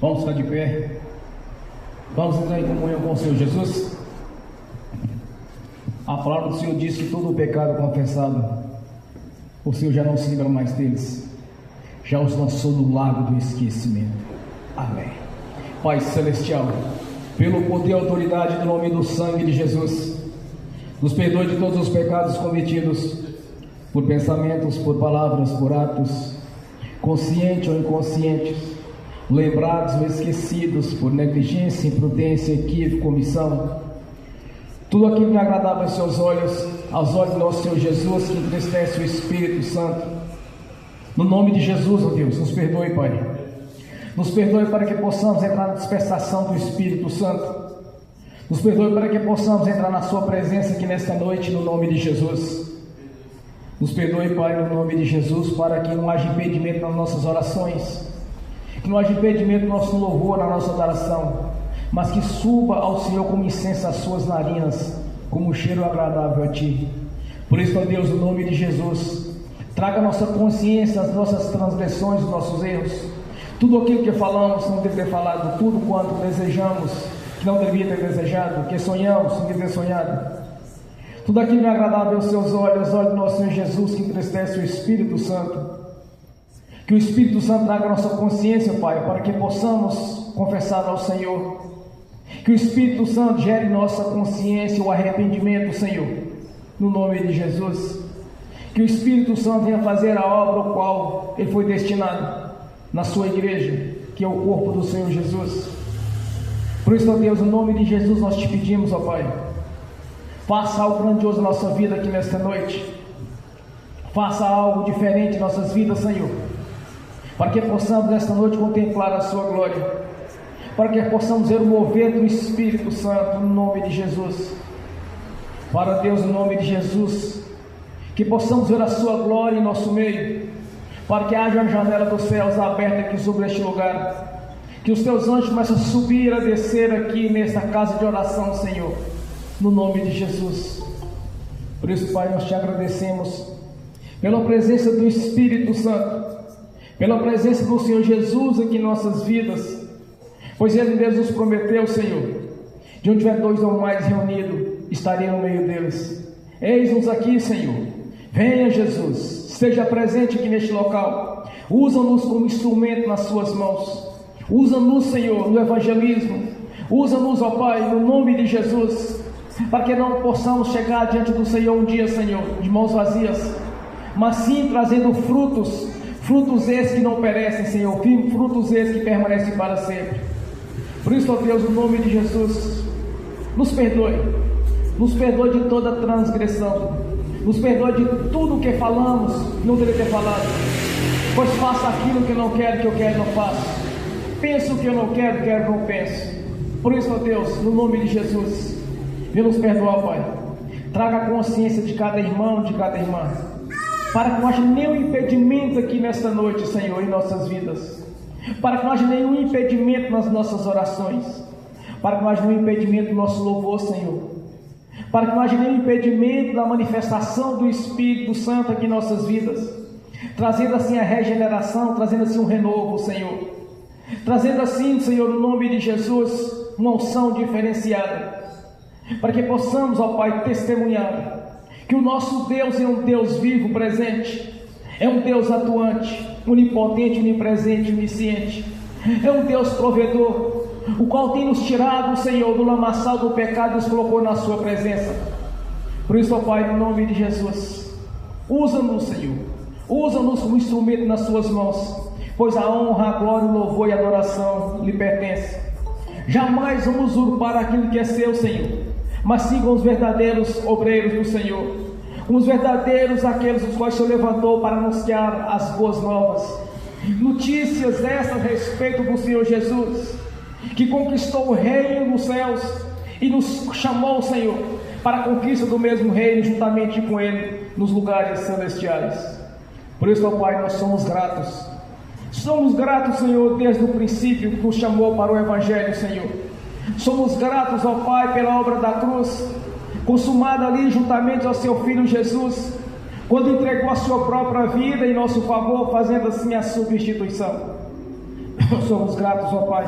Vamos ficar de pé. Vamos entrar em comunhão com o Senhor Jesus. A palavra do Senhor diz que todo o pecado confessado, o Senhor já não se lembra mais deles, já os lançou no lago do esquecimento. Amém. Pai Celestial, pelo poder e autoridade do nome do sangue de Jesus, nos perdoe de todos os pecados cometidos, por pensamentos, por palavras, por atos, conscientes ou inconscientes, lembrados ou esquecidos, por negligência, imprudência, equívoco, omissão. Tudo aquilo que é agradável aos seus olhos, aos olhos do nosso Senhor Jesus, que entristece o Espírito Santo. No nome de Jesus, ó Deus, nos perdoe, Pai. Nos perdoe para que possamos entrar na dispensação do Espírito Santo. Nos perdoe para que possamos entrar na sua presença aqui nesta noite, no nome de Jesus. Nos perdoe, Pai, no nome de Jesus, para que não haja impedimento nas nossas orações, que não haja impedimento no nosso louvor, na nossa adoração, mas que suba ao Senhor como incenso às suas narinas, como um cheiro agradável a Ti. Por isso, ó Deus, no nome de Jesus, traga a nossa consciência as nossas transgressões, os nossos erros, tudo aquilo que falamos, não deve ter falado, tudo quanto desejamos, que não devia ter desejado, que sonhamos, não devia ter sonhado, tudo aquilo que é agradável aos seus olhos, aos olhos do nosso Senhor Jesus, que entristece o Espírito Santo. Que o Espírito Santo traga a nossa consciência, Pai, para que possamos confessar ao Senhor. Que o Espírito Santo gere em nossa consciência o arrependimento, Senhor, no nome de Jesus. Que o Espírito Santo venha fazer a obra ao qual Ele foi destinado na sua igreja, que é o corpo do Senhor Jesus. Por isso, ó Deus, no nome de Jesus nós te pedimos, ó Pai, faça algo grandioso na nossa vida aqui nesta noite. Faça algo diferente em nossas vidas, Senhor, para que possamos nesta noite contemplar a sua glória, para que possamos ver o mover do Espírito Santo, no nome de Jesus. Para Deus, no nome de Jesus, que possamos ver a sua glória em nosso meio, para que haja a janela dos céus aberta aqui sobre este lugar, que os teus anjos comecem a subir, a descer aqui nesta casa de oração, Senhor, no nome de Jesus. Por isso, Pai, nós te agradecemos pela presença do Espírito Santo, pela presença do Senhor Jesus aqui em nossas vidas, pois Ele mesmo nos prometeu, Senhor, de onde tiver dois ou mais reunidos, estaria no meio deles. Eis-nos aqui, Senhor. Venha, Jesus, esteja presente aqui neste local. Usa-nos como instrumento nas suas mãos. Usa-nos, Senhor, no evangelismo. Usa-nos, ó Pai, no nome de Jesus, para que não possamos chegar diante do Senhor um dia, Senhor, de mãos vazias, mas sim trazendo frutos esses que não perecem, Senhor, frutos esses que permanecem para sempre. Por isso, ó Deus, no nome de Jesus, nos perdoe de toda transgressão, nos perdoe de tudo o que falamos, não deveria ter falado, pois faço aquilo que eu não quero, que eu quero não faço, penso o que eu não quero, quero não penso. Por isso, ó Deus, no nome de Jesus, venha nos perdoar, Pai. Traga a consciência de cada irmão, de cada irmã, para que não haja nenhum impedimento aqui nesta noite, Senhor, em nossas vidas, para que não haja nenhum impedimento nas nossas orações, para que não haja nenhum impedimento no nosso louvor, Senhor, para que não haja nenhum impedimento da manifestação do Espírito Santo aqui em nossas vidas, trazendo assim a regeneração, trazendo assim um renovo, Senhor, trazendo assim, Senhor, no nome de Jesus, uma unção diferenciada, para que possamos, ó Pai, testemunhar que o nosso Deus é um Deus vivo, presente, é um Deus atuante, onipotente, onipresente, onisciente, é um Deus provedor, o qual tem nos tirado, Senhor, do lamaçal do pecado e nos colocou na sua presença. Por isso, ó Pai, no nome de Jesus, usa-nos, Senhor, usa-nos como instrumento nas suas mãos, pois a honra, a glória, o louvor e a adoração lhe pertencem. Jamais vamos usurpar aquilo que é seu, Senhor, mas sigam os verdadeiros obreiros do Senhor, os verdadeiros, aqueles os quais o Senhor levantou para anunciar as boas novas, notícias essas a respeito do Senhor Jesus, que conquistou o reino dos céus e nos chamou, Senhor, para a conquista do mesmo reino, juntamente com Ele, nos lugares celestiais. Por isso, ó Pai, nós somos gratos, Senhor, desde o princípio que nos chamou para o Evangelho, Senhor. Somos gratos ao Pai pela obra da cruz, consumada ali juntamente ao seu Filho Jesus, quando entregou a sua própria vida em nosso favor, fazendo assim a substituição. Somos gratos, ó Pai,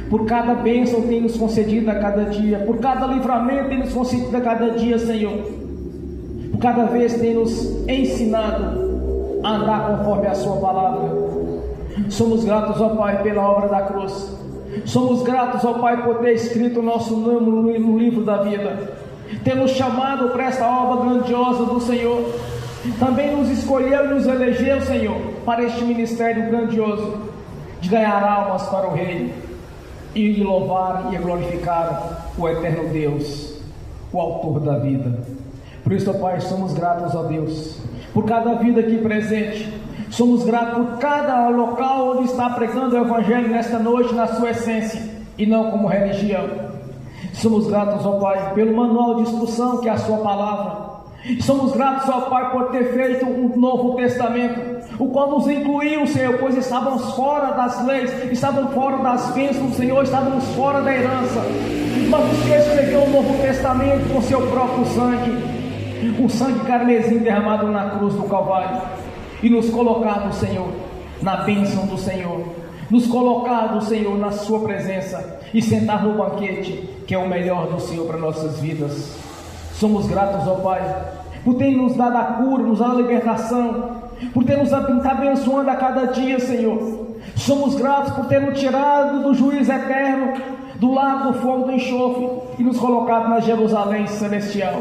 por cada bênção que tem nos concedido a cada dia, por cada livramento que tem nos concedido a cada dia, Senhor, por cada vez que tem nos ensinado a andar conforme a Sua palavra. Somos gratos, ó Pai, pela obra da cruz. Somos gratos, ó Pai, por ter escrito o nosso nome no livro da vida, ter nos chamado para esta obra grandiosa do Senhor. Também nos escolheu e nos elegeu, Senhor, para este ministério grandioso de ganhar almas para o Reino e de louvar e glorificar o eterno Deus, o autor da vida. Por isso, ó Pai, somos gratos a Deus por cada vida aqui presente. Somos gratos por cada local onde está pregando o Evangelho nesta noite, na sua essência, e não como religião. Somos gratos, ó Pai, pelo manual de instrução que é a Sua palavra. Somos gratos, ó Pai, por ter feito um novo testamento, o qual nos incluiu, Senhor, pois estávamos fora das leis, estávamos fora das bênçãos do Senhor, estávamos fora da herança. Mas o Senhor escreveu um novo testamento com seu próprio sangue, o sangue carmesim derramado na cruz do Calvário, e nos colocado, Senhor, na bênção do Senhor, nos colocado, Senhor, na Sua presença, e sentar no banquete, que é o melhor do Senhor para nossas vidas. Somos gratos, ó Pai, por ter nos dado a cura, nos dado a libertação, por ter nos abençoando a cada dia, Senhor. Somos gratos por ter nos tirado do juízo eterno, do lago do fogo do enxofre, e nos colocado na Jerusalém celestial,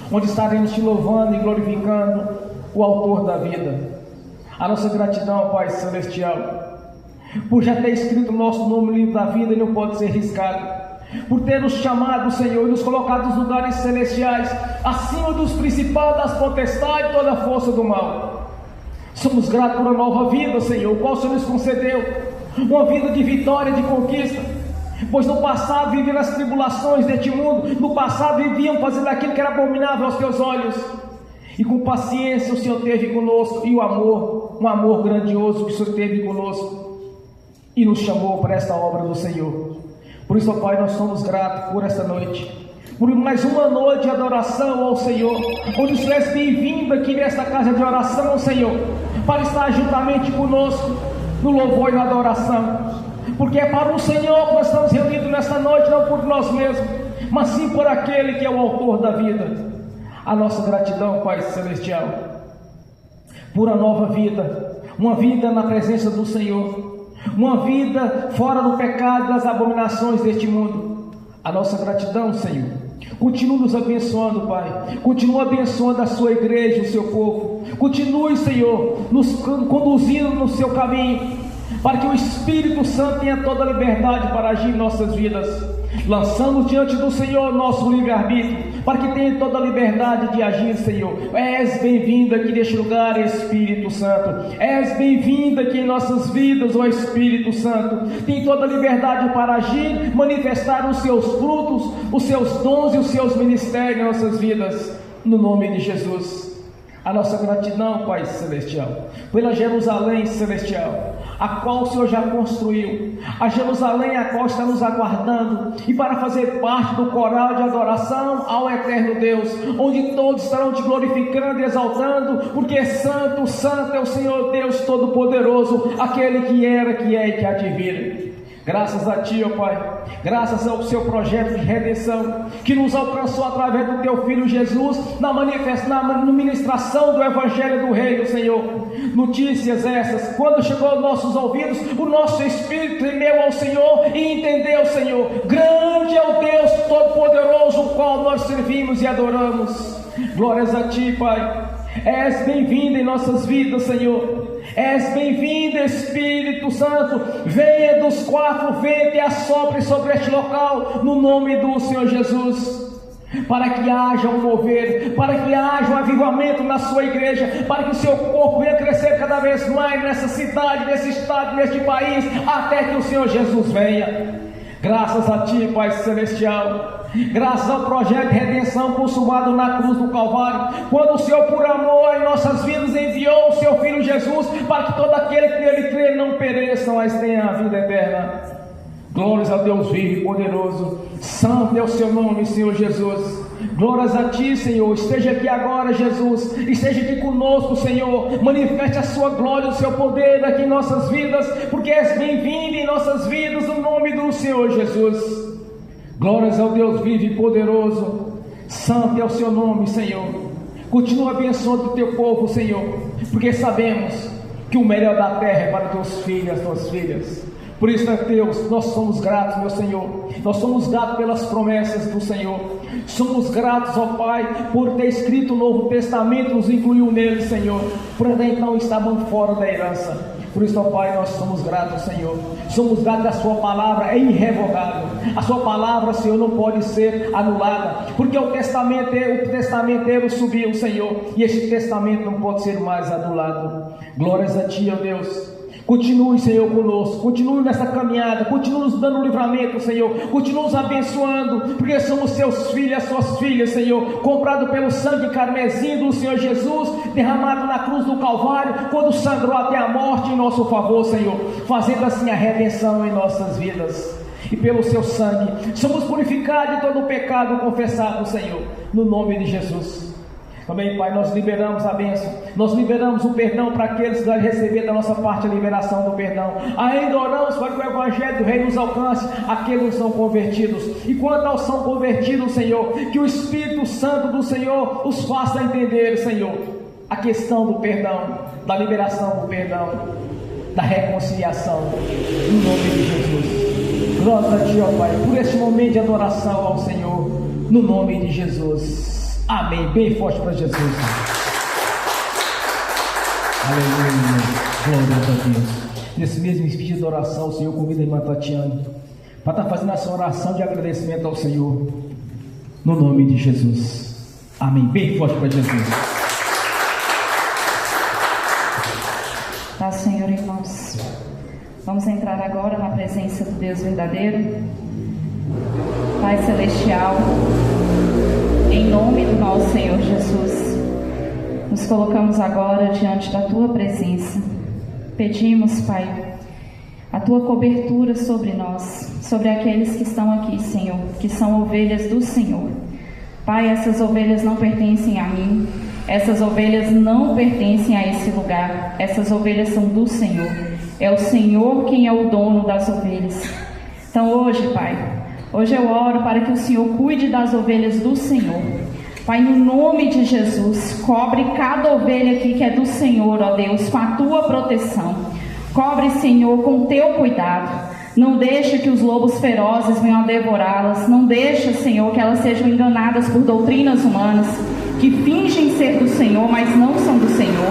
onde estaremos te louvando e glorificando o autor da vida. A nossa gratidão, Pai celestial, por já ter escrito o nosso nome no livro da vida e não pode ser riscado, por ter nos chamado, Senhor, e nos colocado nos lugares celestiais, acima dos principados, das potestades e toda a força do mal. Somos gratos por uma nova vida, Senhor, o qual o Senhor nos concedeu, uma vida de vitória, de conquista, pois no passado vivíamos as tribulações deste mundo, no passado vivíamos fazendo aquilo que era abominável aos Teus olhos, e com paciência o Senhor teve conosco, e o amor, um amor grandioso que o Senhor teve conosco, e nos chamou para esta obra do Senhor. Por isso, ó Pai, nós somos gratos por esta noite, por mais uma noite de adoração ao Senhor, onde o Senhor é bem-vindo aqui nesta casa de oração, Senhor, para estar juntamente conosco no louvor e na adoração, porque é para o Senhor que nós estamos reunidos nesta noite, não por nós mesmos, mas sim por aquele que é o autor da vida. A nossa gratidão, Pai celestial, por uma nova vida, uma vida na presença do Senhor, uma vida fora do pecado e das abominações deste mundo. A nossa gratidão, Senhor, continue nos abençoando, Pai, continue abençoando a Sua igreja, o Seu povo, continue, Senhor, nos conduzindo no Seu caminho, para que o Espírito Santo tenha toda a liberdade para agir em nossas vidas. Lançamos diante do Senhor nosso livre-arbítrio, para que tenha toda a liberdade de agir, Senhor. És bem-vindo aqui neste lugar, Espírito Santo. És bem-vindo aqui em nossas vidas, ó Espírito Santo. Tem toda a liberdade para agir, manifestar os Seus frutos, os Seus dons e os Seus ministérios em nossas vidas, no nome de Jesus. A nossa gratidão, Pai celestial, pela Jerusalém celestial, a qual o Senhor já construiu, a Jerusalém a qual está nos aguardando, e para fazer parte do coral de adoração ao eterno Deus, onde todos estarão te glorificando e exaltando, porque santo, santo é o Senhor Deus Todo-Poderoso, aquele que era, que é e que há de vir. Graças a Ti, ó Pai, graças ao Seu projeto de redenção, que nos alcançou através do Teu Filho Jesus, na ministração do Evangelho do Reino, Senhor. Notícias essas, quando chegou aos nossos ouvidos, o nosso espírito temeu ao Senhor e entendeu, Senhor, grande é o Deus Todo-Poderoso, o qual nós servimos e adoramos. Glórias a Ti, Pai. És bem-vindo em nossas vidas, Senhor. És bem-vindo, Espírito Santo. Venha dos quatro ventos e assopre sobre este local, no nome do Senhor Jesus, para que haja um mover, para que haja um avivamento na sua igreja, para que o seu corpo venha crescer cada vez mais nessa cidade, nesse estado, neste país, até que o Senhor Jesus venha. Graças a Ti, Pai celestial, graças ao projeto de redenção consumado na cruz do Calvário, quando o Senhor, por amor em nossas vidas, enviou o Seu Filho Jesus, para que todo aquele que nele crê não pereça, mas tenha a vida eterna. Glórias a Deus vivo e poderoso. Santo é o Seu nome, Senhor Jesus. Glórias a Ti, Senhor. Esteja aqui agora, Jesus. Esteja aqui conosco, Senhor. Manifeste a Sua glória, o Seu poder aqui em nossas vidas, porque és bem-vindo em nossas vidas, no nome do Senhor Jesus. Glórias ao Deus vivo e poderoso. Santo é o Seu nome, Senhor. Continua abençoando o Teu povo, Senhor, porque sabemos que o melhor da terra é para Teus filhos e as Tuas filhas. Por isso, Deus, nós somos gratos, meu Senhor. Nós somos gratos pelas promessas do Senhor. Somos gratos, ó Pai, por ter escrito o Novo Testamento, nos incluiu nele, Senhor. Por até então estávamos fora da herança. Por isso, ó Pai, nós somos gratos, Senhor. Somos gratos que a Sua palavra é irrevogável. A Sua palavra, Senhor, não pode ser anulada, porque o testamenteiro subiu, Senhor, e este testamento não pode ser mais anulado. Glórias a Ti, ó Deus. Continue, Senhor, conosco. Continue nessa caminhada. Continue nos dando livramento, Senhor. Continue nos abençoando, porque somos Seus filhos, Suas filhas, Senhor, comprado pelo sangue carmesim do Senhor Jesus, derramado na cruz do Calvário, quando sangrou até a morte em nosso favor, Senhor, fazendo assim a redenção em nossas vidas. E pelo Seu sangue somos purificados de todo o pecado confessado, Senhor, no nome de Jesus. Também, Pai, nós liberamos a bênção, nós liberamos o perdão para aqueles que vão receber da nossa parte a liberação do perdão. Ainda oramos para que o Evangelho do Rei nos alcance aqueles que são convertidos. E quanto aos são convertidos, Senhor, que o Espírito Santo do Senhor os faça entender, Senhor, a questão do perdão, da liberação do perdão, da reconciliação, no nome de Jesus. Glória a Ti, ó Pai, por este momento de adoração ao Senhor, no nome de Jesus. Amém. Bem forte para Jesus. Aleluia. Glória a Deus. Nesse mesmo espírito de oração, o Senhor convida a irmã Tatiana para estar fazendo essa oração de agradecimento ao Senhor, no nome de Jesus. Amém. Bem forte para Jesus. Tá, Senhor, irmãos. Vamos entrar agora na presença do Deus verdadeiro, Pai Celestial. Em nome do nosso Senhor Jesus, nos colocamos agora diante da Tua presença. Pedimos, Pai, a Tua cobertura sobre nós, sobre aqueles que estão aqui, Senhor, que são ovelhas do Senhor. Pai, essas ovelhas não pertencem a mim, essas ovelhas não pertencem a esse lugar, essas ovelhas são do Senhor. É o Senhor quem é o dono das ovelhas. Então hoje, Pai, hoje eu oro para que o Senhor cuide das ovelhas do Senhor. Pai, no nome de Jesus, cobre cada ovelha aqui que é do Senhor, ó Deus, com a Tua proteção. Cobre, Senhor, com o Teu cuidado. Não deixe que os lobos ferozes venham a devorá-las. Não deixe, Senhor, que elas sejam enganadas por doutrinas humanas que fingem ser do Senhor, mas não são do Senhor.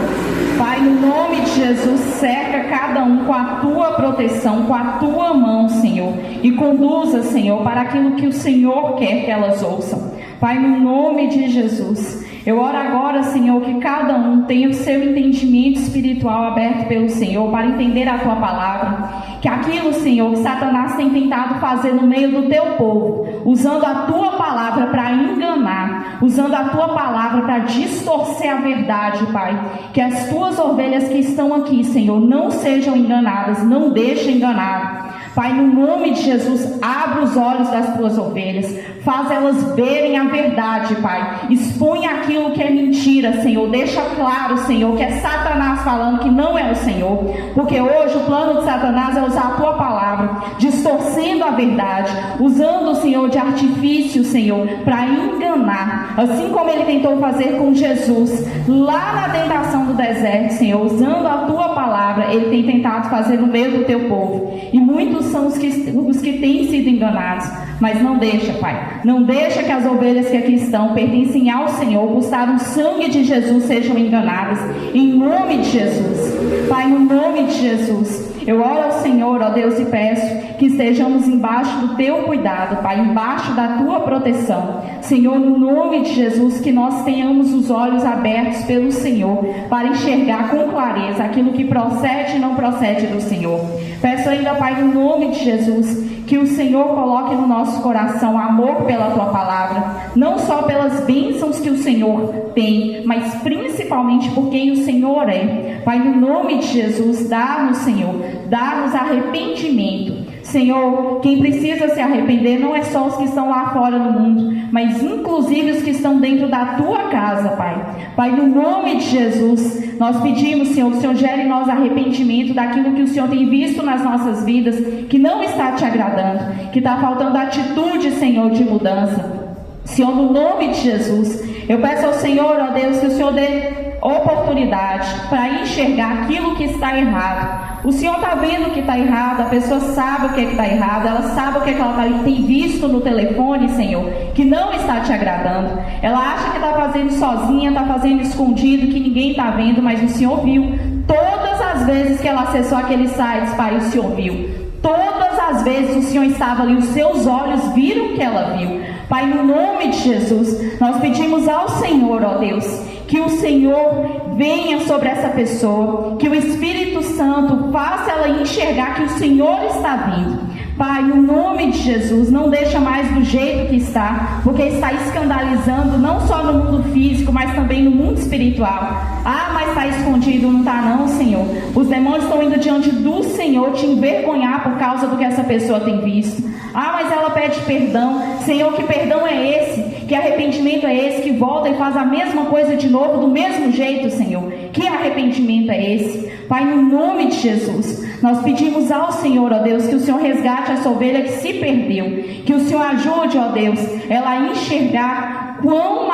Pai, no nome de Jesus, cerca cada um com a Tua proteção, com a Tua mão, Senhor, e conduza, Senhor, para aquilo que o Senhor quer que elas ouçam. Pai, no nome de Jesus, eu oro agora, Senhor, que cada um tenha o seu entendimento espiritual aberto pelo Senhor para entender a Tua palavra. Que aquilo, Senhor, que Satanás tem tentado fazer no meio do Teu povo, usando a Tua palavra para enganar, usando a Tua palavra para distorcer a verdade, Pai. Que as Tuas ovelhas que estão aqui, Senhor, não sejam enganadas, não deixem enganar. Pai, no nome de Jesus, abre os olhos das Tuas ovelhas, faz elas verem a verdade, Pai. Expõe aquilo que é mentira, Senhor. Deixa claro, Senhor, que é Satanás falando que não é o Senhor. Porque hoje o plano de Satanás é usar a Tua palavra, distorcendo a verdade, usando, Senhor, de artifício, Senhor, para enganar. Assim como ele tentou fazer com Jesus, lá na tentação do deserto, Senhor, usando a Tua palavra, ele tem tentado fazer no meio do Teu povo. E muitos são os que têm sido enganados. Mas não deixa, Pai, não deixa que as ovelhas que aqui estão pertencem ao Senhor, custaram o sangue de Jesus, sejam enganadas, em nome de Jesus. Pai, no nome de Jesus, eu oro ao Senhor, ó Deus, e peço que estejamos embaixo do Teu cuidado, Pai, embaixo da Tua proteção. Senhor, no nome de Jesus, que nós tenhamos os olhos abertos pelo Senhor, para enxergar com clareza aquilo que procede e não procede do Senhor. Peço ainda, Pai, no nome de Jesus, que o Senhor coloque no nosso coração amor pela Tua palavra, não só pelas bênçãos que o Senhor tem, mas principalmente por quem o Senhor é. Pai, no nome de Jesus, dá-nos, Senhor, dá-nos arrependimento. Senhor, quem precisa se arrepender não é só os que estão lá fora no mundo, mas inclusive os que estão dentro da tua casa, Pai. Pai, no nome de Jesus, nós pedimos, Senhor, que o Senhor gere em nós arrependimento daquilo que o Senhor tem visto nas nossas vidas, que não está te agradando, que está faltando atitude, Senhor, de mudança. Senhor, no nome de Jesus, eu peço ao Senhor, ó Deus, que o Senhor dê oportunidade para enxergar aquilo que está errado. O Senhor está vendo o que está errado, a pessoa sabe o que está errado, ela sabe o que ela tem visto no telefone, Senhor, que não está te agradando. Ela acha que está fazendo sozinha, está fazendo escondido, que ninguém está vendo, mas o Senhor viu. Todas as vezes que ela acessou aqueles sites, Pai, o Senhor viu. Todas as vezes o Senhor estava ali, os seus olhos viram o que ela viu. Pai, no nome de Jesus, nós pedimos ao Senhor, ó Deus, que o Senhor venha sobre essa pessoa, que o Espírito Santo faça ela enxergar que o Senhor está vindo. Pai, no nome de Jesus, não deixa mais do jeito que está, porque está escandalizando não só no mundo físico, mas também no mundo espiritual. Ah, mas está escondido, não está não, Senhor. Os demônios estão indo diante do Senhor te envergonhar por causa do que essa pessoa tem visto. Ah, mas ela pede perdão. Senhor, que perdão é esse? Que arrependimento é esse? Que volta e faz a mesma coisa de novo, do mesmo jeito, Senhor. Que arrependimento é esse? Pai, no nome de Jesus, nós pedimos ao Senhor, ó Deus, que o Senhor resgate essa ovelha que se perdeu. Que o Senhor ajude, ó Deus, ela a enxergar quão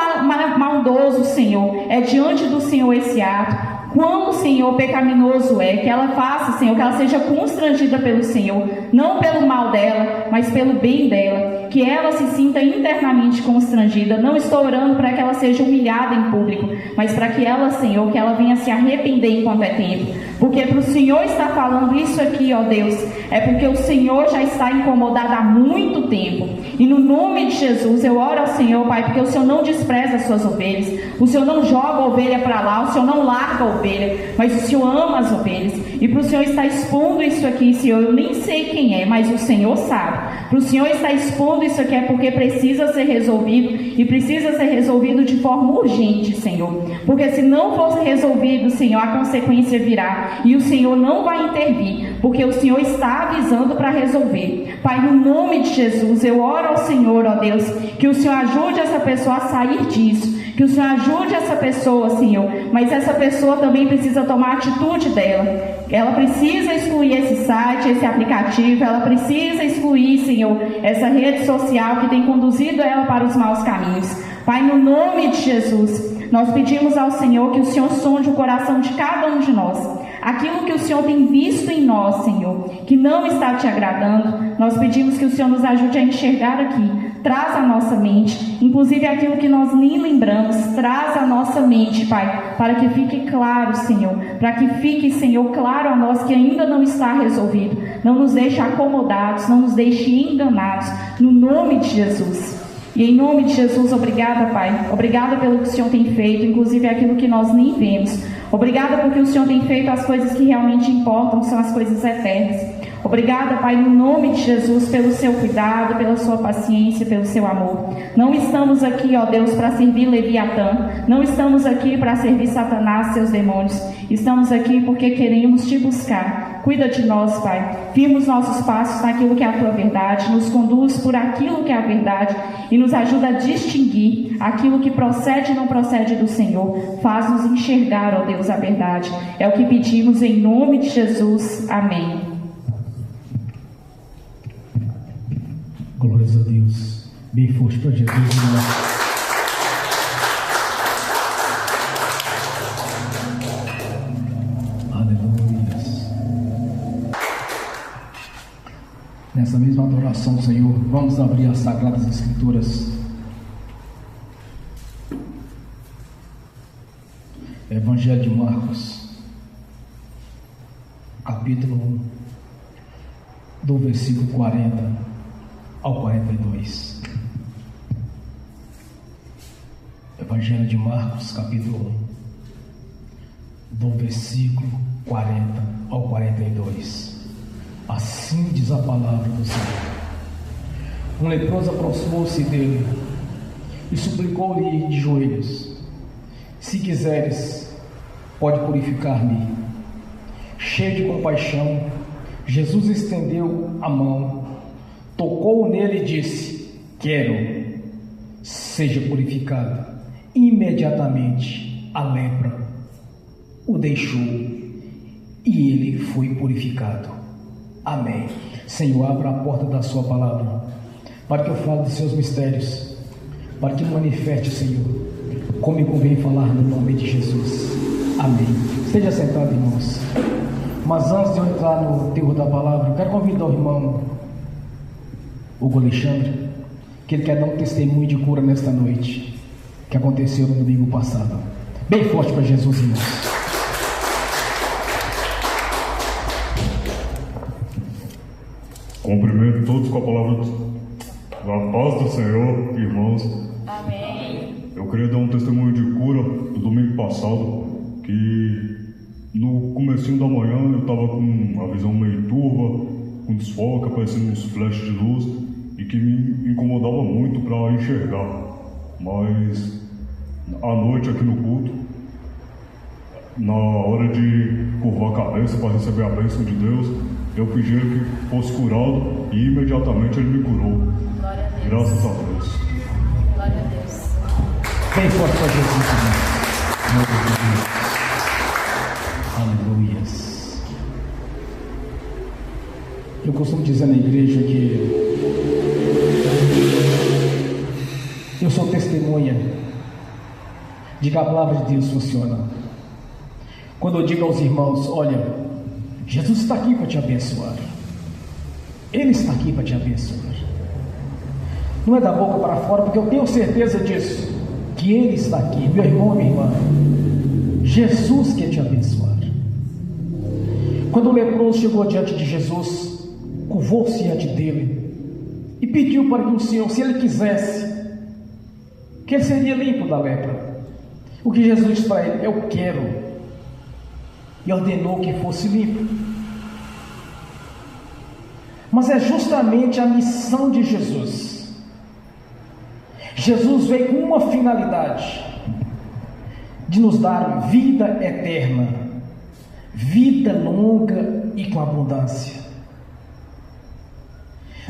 maldoso, Senhor, é diante do Senhor esse ato. Quão, Senhor, pecaminoso é, que ela faça, Senhor, que ela seja constrangida pelo Senhor, não pelo mal dela, mas pelo bem dela, que ela se sinta internamente constrangida. Não estou orando para que ela seja humilhada em público, mas para que ela, Senhor, que ela venha se arrepender enquanto é tempo, porque para o Senhor estar falando isso aqui, ó Deus, é porque o Senhor já está incomodado há muito tempo, e no nome de Jesus, eu oro ao Senhor, Pai, porque o Senhor não despreza as suas ovelhas, o Senhor não joga a ovelha para lá, o Senhor não larga a ovelha, mas o Senhor ama as ovelhas, e para o Senhor estar expondo isso aqui, Senhor, eu nem sei quem é, mas o Senhor sabe. Para o Senhor estar expondo isso aqui é porque precisa ser resolvido, e precisa ser resolvido de forma urgente, Senhor, porque se não fosse resolvido, Senhor, a consequência virá, e o Senhor não vai intervir, porque o Senhor está avisando para resolver. Pai, no nome de Jesus, eu oro ao Senhor, ó Deus, que o Senhor ajude essa pessoa a sair disso, que o Senhor ajude essa pessoa, Senhor, mas essa pessoa também precisa tomar a atitude dela. Ela precisa excluir esse site, esse aplicativo, ela precisa excluir, Senhor, essa rede social que tem conduzido ela para os maus caminhos. Pai, no nome de Jesus, nós pedimos ao Senhor que o Senhor sonde o coração de cada um de nós. Aquilo que o Senhor tem visto em nós, Senhor, que não está te agradando, nós pedimos que o Senhor nos ajude a enxergar aqui. Traz à nossa mente, inclusive aquilo que nós nem lembramos, traz à nossa mente, Pai, para que fique claro, Senhor, para que fique, Senhor, claro a nós que ainda não está resolvido. Não nos deixe acomodados, não nos deixe enganados, no nome de Jesus. E em nome de Jesus, obrigada, Pai, obrigada pelo que o Senhor tem feito, inclusive aquilo que nós nem vemos. Obrigada porque o Senhor tem feito as coisas que realmente importam, são as coisas eternas. Obrigada, Pai, no nome de Jesus, pelo seu cuidado, pela sua paciência, pelo seu amor. Não estamos aqui, ó Deus, para servir Leviatã. Não estamos aqui para servir Satanás e seus demônios. Estamos aqui porque queremos te buscar. Cuida de nós, Pai. Firma os nossos passos naquilo que é a tua verdade. Nos conduz por aquilo que é a verdade e nos ajuda a distinguir aquilo que procede e não procede do Senhor. Faz-nos enxergar, ó Deus, a verdade. É o que pedimos em nome de Jesus. Amém. Glórias a Deus. Bem forte para Jesus. Aleluia. Nessa mesma adoração, Senhor, vamos abrir as Sagradas Escrituras. Evangelho de Marcos, capítulo 1, do versículo 40 ao 42. Evangelho de Marcos, capítulo 1, do versículo 40 ao 42. Assim diz a palavra do Senhor. Um leproso aproximou-se dele e suplicou-lhe de joelhos: se quiseres, pode purificar-me. Cheio de compaixão, Jesus estendeu a mão, tocou nele e disse: quero, seja purificado. Imediatamente a lepra o deixou e ele foi purificado. Amém. Senhor, abra a porta da sua palavra, para que eu fale dos seus mistérios, para que manifeste, Senhor, como me convém falar no nome de Jesus. Amém. Esteja sentado, irmãos. Mas antes de eu entrar no teor da palavra, eu quero convidar o irmão Hugo Alexandre, que ele quer dar um testemunho de cura nesta noite, que aconteceu no domingo passado. Bem forte para Jesus, irmãos. Cumprimento todos com a palavra da paz do Senhor, irmãos. Amém. Eu queria dar um testemunho de cura do domingo passado, que no comecinho da manhã eu estava com uma visão meio turva, com desfoque, aparecendo uns flashes de luz, e que me incomodava muito para enxergar. Mas à noite aqui no culto, na hora de curvar a cabeça para receber a bênção de Deus, eu pedi ele que fosse curado e imediatamente ele me curou. Glória a Deus. Graças a Deus. Glória a Deus. Bem forte para Jesus, irmãos. Aleluias. Eu costumo dizer na igreja que eu sou testemunha de que a palavra de Deus funciona. Quando eu digo aos irmãos: olha, Jesus está aqui para te abençoar, Ele está aqui para te abençoar. Não é da boca para fora, porque eu tenho certeza disso, que Ele está aqui, meu irmão, minha irmã. Jesus quer te abençoar. Quando o leproso chegou diante de Jesus, curvou-se diante dele e pediu para que o Senhor, se ele quisesse, que ele seria limpo da lepra. O que Jesus disse para ele: eu quero. E ordenou que fosse limpo. Mas é justamente a missão de Jesus. Jesus veio com uma finalidade: de nos dar vida eterna, vida longa e com abundância.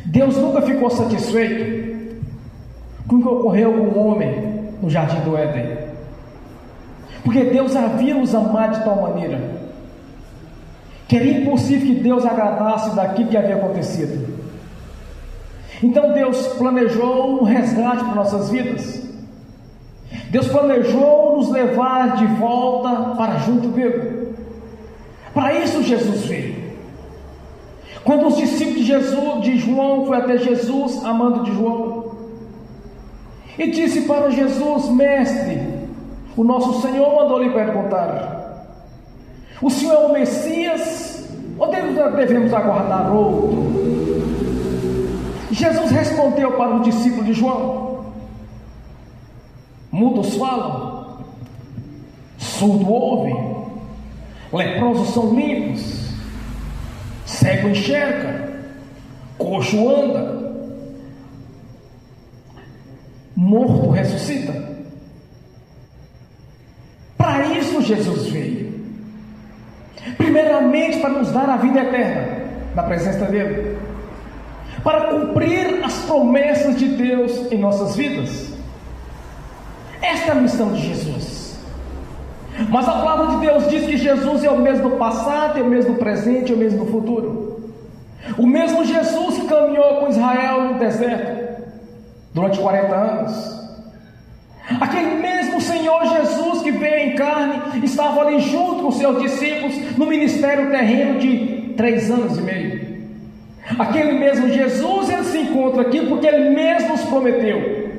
Deus nunca ficou satisfeito com o que ocorreu com o homem no jardim do Éden, porque Deus havia nos amado de tal maneira que era impossível que Deus agradasse daquilo que havia acontecido. Então Deus planejou um resgate para nossas vidas. Deus planejou nos levar de volta para junto dele. Para isso Jesus veio. Quando os discípulos de João foi até Jesus, amando de João, e disse para Jesus: mestre, o nosso Senhor mandou lhe perguntar: o Senhor é o Messias ou devemos aguardar outro? Jesus respondeu para o discípulo de João: mudos falam, surdo ouve, leprosos são limpos, cego enxerga, coxo anda, morto ressuscita. Para isso Jesus veio. Primeiramente para nos dar a vida eterna na presença dele, para cumprir as promessas de Deus em nossas vidas. Esta é a missão de Jesus. Mas a palavra de Deus diz que Jesus é o mesmo do passado, é o mesmo do presente, é o mesmo do futuro. O mesmo Jesus que caminhou com Israel no deserto durante 40 anos. Aquele mesmo Senhor Jesus que veio em carne, estava ali junto com seus discípulos no ministério terreno de 3 anos e meio. Aquele mesmo Jesus, ele se encontra aqui porque ele mesmo nos prometeu: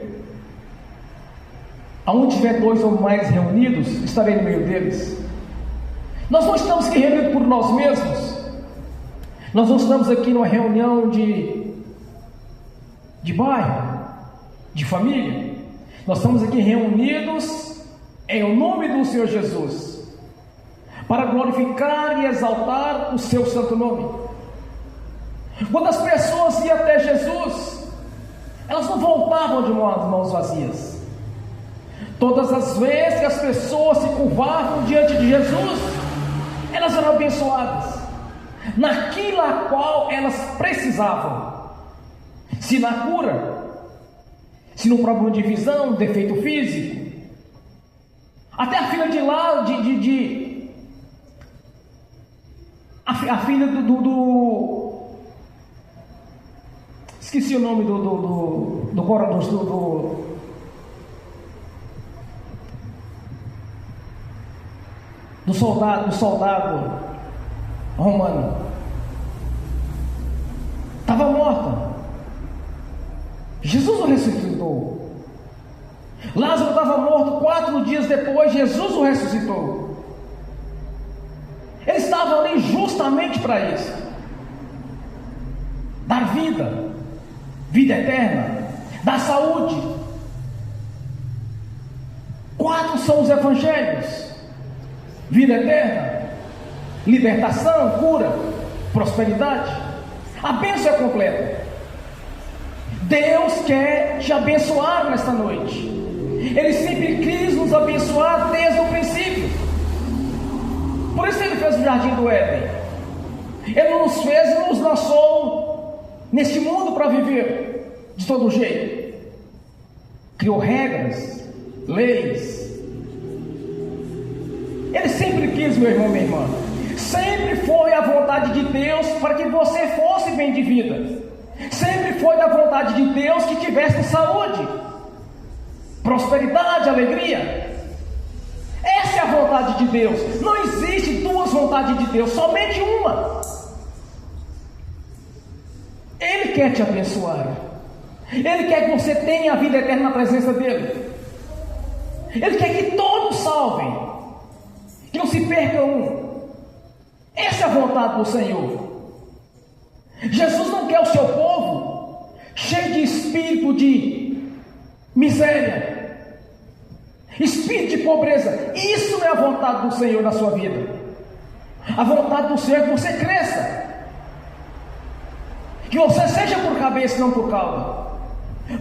aonde tiver 2 ou mais reunidos, estarei no meio deles. Nós não estamos aqui reunidos por nós mesmos. Nós não estamos aqui numa reunião de bairro, de família. Nós estamos aqui reunidos em nome do Senhor Jesus, para glorificar e exaltar o seu santo nome. Quando as pessoas iam até Jesus, elas não voltavam de mãos vazias. Todas as vezes que as pessoas se curvavam diante de Jesus, elas eram abençoadas. naquilo a qual elas precisavam. Se na cura, se no problema de visão, defeito físico, até a filha de lá, a filha esqueci o nome do soldado romano, estava morta. Jesus o ressuscitou. Lázaro estava morto, 4 dias depois, Jesus o ressuscitou. Ele estava ali justamente para isso, dar vida, vida eterna, dar saúde. 4 são os evangelhos: vida eterna, libertação, cura, prosperidade. A bênção é completa. Deus quer te abençoar nesta noite. Ele sempre quis nos abençoar desde o princípio. Por isso Ele fez o jardim do Éden. Ele não nos fez e nos lançou neste mundo para viver de todo jeito. Criou regras, leis. Ele sempre quis, meu irmão, minha irmã. Sempre foi a vontade de Deus para que você fosse bem de vida. Sempre foi da vontade de Deus que tivesse saúde, prosperidade, alegria. Essa é a vontade de Deus. Não existe 2 vontades de Deus, somente uma. Ele quer te abençoar. Ele quer que você tenha a vida eterna na presença dEle. Ele quer que todos salvem, que não se perca um. Essa é a vontade do Senhor. Jesus não quer o seu povo cheio de espírito de miséria, espírito de pobreza. Isso não é a vontade do Senhor na sua vida. A vontade do Senhor é que você cresça, que você seja por cabeça e não por cauda.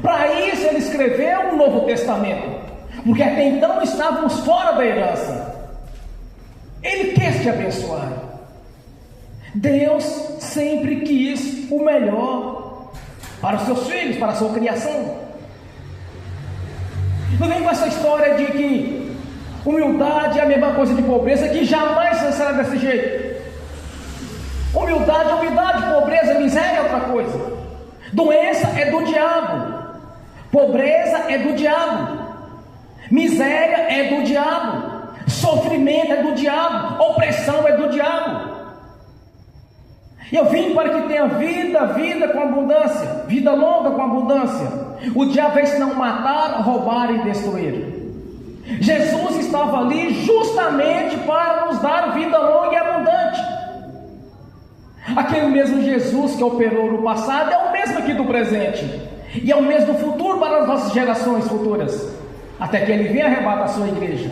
Para isso Ele escreveu um Novo Testamento, porque até então estávamos fora da herança. Ele quer te abençoar. Deus sempre quis o melhor para os seus filhos, para a sua criação. Não vem com essa história de que humildade é a mesma coisa de pobreza, que jamais será desse jeito. Humildade, pobreza, miséria é outra coisa. Doença é do diabo, pobreza é do diabo, miséria é do diabo, sofrimento é do diabo, opressão é do diabo. Eu vim para que tenha vida com abundância, vida longa com abundância. O diabo veio senão matar, roubar e destruir. Jesus estava ali justamente para nos dar vida longa e abundante. Aquele mesmo Jesus que operou no passado é o mesmo aqui do presente, e é o mesmo do futuro para as nossas gerações futuras, até que Ele venha arrebatar a sua igreja.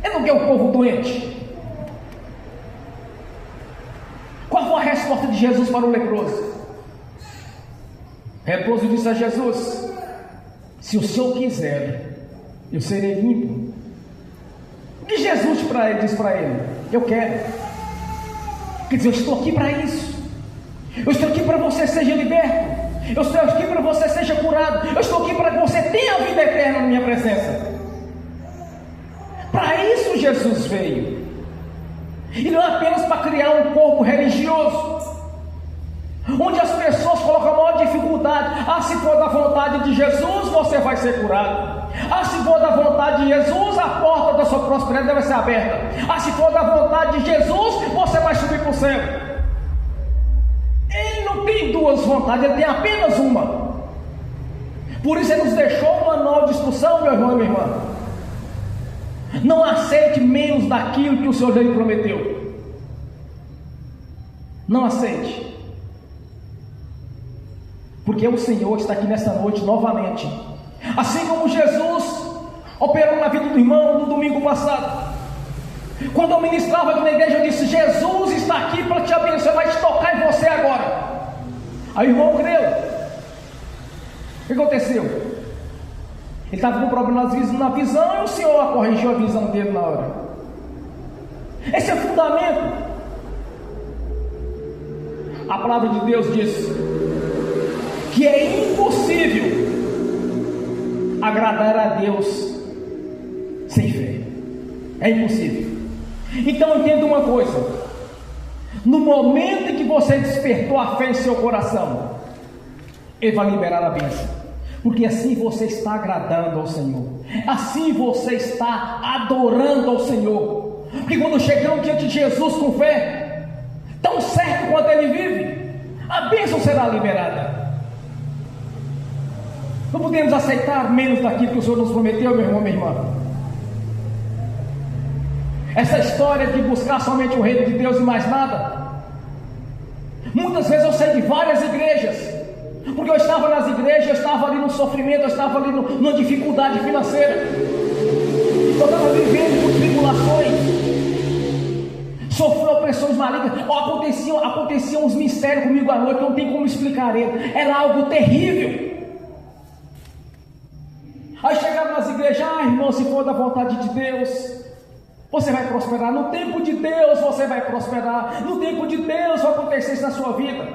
Ele não quer o povo doente. Qual foi a resposta de Jesus para o leproso? O leproso disse a Jesus: se o Senhor quiser, eu serei limpo. O que Jesus disse para ele? Eu quero. Quer dizer, eu estou aqui para isso. Eu estou aqui para que você seja liberto. Eu estou aqui para que você seja curado. Eu estou aqui para que você tenha a vida eterna na minha presença. Para isso Jesus veio. E não é apenas para criar um corpo religioso, onde as pessoas colocam a maior dificuldade. Se for da vontade de Jesus, você vai ser curado. Se for da vontade de Jesus, a porta da sua prosperidade deve ser aberta. Se for da vontade de Jesus, você vai subir para o céu. Ele não tem 2 vontades, Ele tem apenas uma. Por isso Ele nos deixou um manual de instrução, meu irmão e minha irmã. Não aceite menos daquilo que o Senhor já lhe prometeu. Não aceite. Porque o Senhor está aqui nesta noite novamente. Assim como Jesus operou na vida do irmão no domingo passado. Quando eu ministrava aqui na igreja, eu disse: Jesus está aqui para te abençoar, vai te tocar em você agora. Aí o irmão creu. O que aconteceu? Ele estava com problema na visão e o Senhor corrigiu a visão dele na hora. Esse é o fundamento. a palavra de Deus diz que é impossível agradar a Deus sem fé. É impossível. Então entenda uma coisa: no momento em que você despertou a fé em seu coração, Ele vai liberar a bênção, porque assim você está agradando ao Senhor, assim você está adorando ao Senhor. Porque quando chegamos diante de Jesus com fé, tão certo quanto Ele vive, a bênção será liberada. Não podemos aceitar menos daquilo que o Senhor nos prometeu, meu irmão, minha irmã. Essa história de buscar somente o reino de Deus e mais nada, muitas vezes eu saí de várias igrejas, porque eu estava nas igrejas, eu estava ali no sofrimento, eu estava ali numa dificuldade financeira, eu estava vivendo por tribulações, sofri opressões malignas, aconteciam uns mistérios comigo à noite, não tem como explicar ele, era algo terrível. Aí chegava nas igrejas: irmão, se for da vontade de Deus, você vai prosperar. No tempo de Deus você vai prosperar. No tempo de Deus vai acontecer isso na sua vida.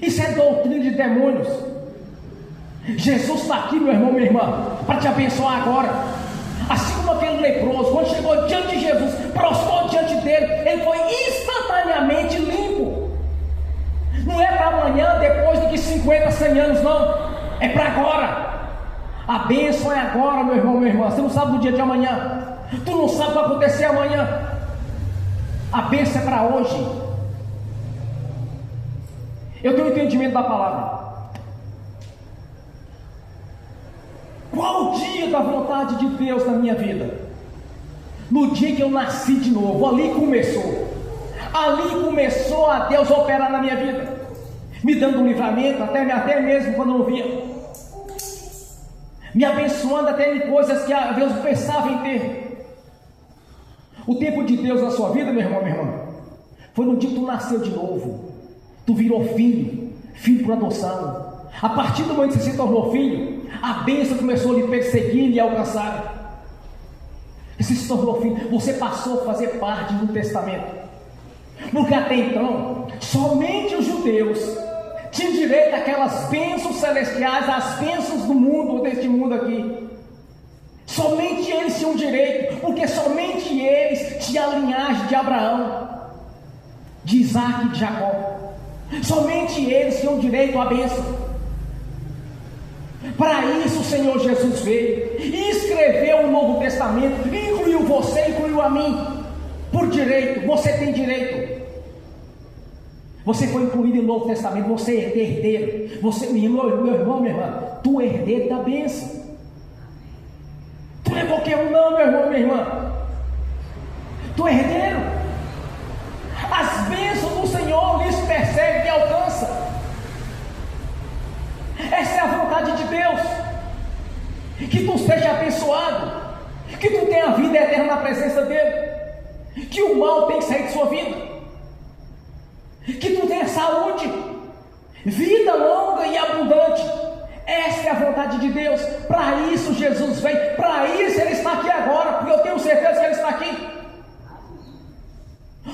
Isso é doutrina de demônios. Jesus está aqui, meu irmão, minha irmã, para te abençoar agora. Assim como aquele leproso, quando chegou diante de Jesus, prostrou diante dele, ele foi instantaneamente limpo. Não é para amanhã, depois de 50, 100 anos, não. É para agora. A bênção é agora, meu irmão, minha irmã. Você não sabe do dia de amanhã. Tu não sabe o que vai acontecer amanhã. A bênção é para hoje. Eu tenho entendimento da palavra. Qual o dia da vontade de Deus na minha vida? No dia que eu nasci de novo. Ali começou a Deus operar na minha vida, me dando um livramento, até mesmo quando eu não via, me abençoando até em coisas que a Deus pensava em ter. O tempo de Deus na sua vida, meu irmão, minha irmã, foi no dia que tu nasceu de novo. Tu virou filho por adoção. A partir do momento que você se tornou filho, a bênção começou a lhe perseguir e alcançar. Você se tornou filho, você passou a fazer parte do testamento. Porque até então, somente os judeus tinham direito àquelas bênçãos celestiais, às bênçãos do mundo, deste mundo aqui. Somente eles tinham direito, porque somente eles tinham a linhagem de Abraão, de Isaac e de Jacó. Somente eles tinham direito à bênção. Para isso o Senhor Jesus veio e escreveu o Novo Testamento, incluiu você, incluiu a mim, por direito. Você tem direito. Você foi incluído no Novo Testamento, você é herdeiro. Você, meu irmão, minha irmã, tu é herdeiro da bênção. Tu não é qualquer um não, meu irmão, minha irmã. Tu é herdeiro. As bênçãos do Senhor lhes perseguem e alcançam. Essa é a vontade de Deus. Que tu seja abençoado, que tu tenha a vida eterna na presença dEle, que o mal tem que sair de sua vida, que tu tenha saúde, vida longa e abundante. Essa é a vontade de Deus. Para isso Jesus veio, para isso Ele está aqui agora, porque eu tenho certeza que Ele está aqui.